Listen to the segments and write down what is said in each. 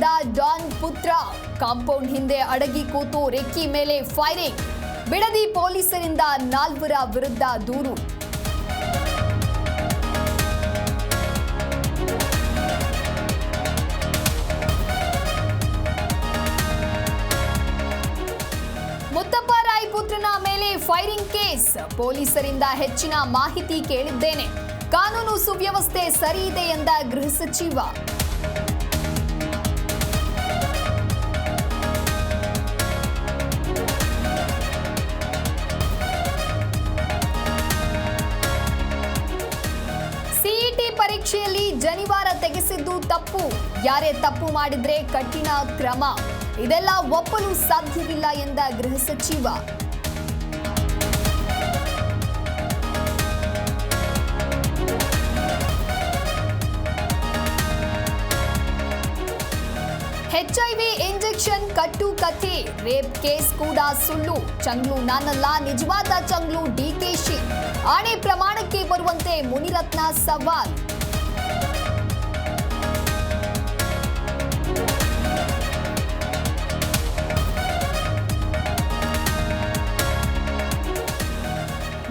ಮಾಡಿದ್ದ ಡಾನ್ ಪುತ್ರ ಕಾಂಪೌಂಡ್ ಹಿಂದೆ ಅಡಗಿ ಕೂತು ರೆಕ್ಕಿ ಮೇಲೆ ಫೈರಿಂಗ್. ಬಿಡದಿ ಪೊಲೀಸರಿಂದ 4 ವಿರುದ್ಧ ದೂರು. ಮುತ್ತಪ್ಪ ರಾಯ್ ಪುತ್ರನ ಮೇಲೆ ಫೈರಿಂಗ್ ಕೇಸ್. ಪೊಲೀಸರಿಂದ ಹೆಚ್ಚಿನ ಮಾಹಿತಿ ಕೇಳಿದ್ದೇನೆ. ಕಾನೂನು ಸುವ್ಯವಸ್ಥೆ ಸರಿ ಇದೆ ಎಂದ ಗೃಹ ಸಚಿವ. ಸಿಇಟಿ ಪರೀಕ್ಷೆಯಲ್ಲಿ ಜನಿವಾರ ತೆಗೆಸಿದ್ದು ತಪ್ಪು. ಯಾರೇ ತಪ್ಪು ಮಾಡಿದ್ರೆ ಕಠಿಣ ಕ್ರಮ. ಇದೆಲ್ಲ ಒಪ್ಪಲು ಸಾಧ್ಯವಿಲ್ಲ ಎಂದ ಗೃಹ ಸಚಿವ. HIV ಇಂಜೆಕ್ಷನ್ ಕಟ್ಟು ಕಥೆ. ರೇಪ್ ಕೇಸ್ ಕೂಡ ಸುಳ್ಳು. ಚಂಗ್ಲು ನಾನಲ್ಲ, ನಿಜವಾದ ಚಂಗ್ಲು ಡಿಕೆಶಿ. ಆಣೆ ಪ್ರಮಾಣಕ್ಕೆ ಬರುವಂತೆ ಮುನಿರತ್ನ ಸವಾಲ್.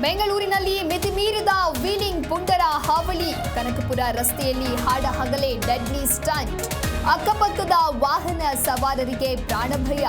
ಬೆಂಗಳೂರಿನಲ್ಲಿ ಮಿತಿಮೀರಿದ ವೀಲಿಂಗ್ ಪುಂಡರ ಹಾವಳಿ. ಕನಕಪುರ ರಸ್ತೆಯಲ್ಲಿ ಹಾಡಹಗಲೇ ಡೆಡ್ಲಿ ಸ್ಟಂಟ್. ಅಕ್ಕಪಕ್ಕದ ವಾಹನ ಸವಾರರಿಗೆ ಪ್ರಾಣಭಯ.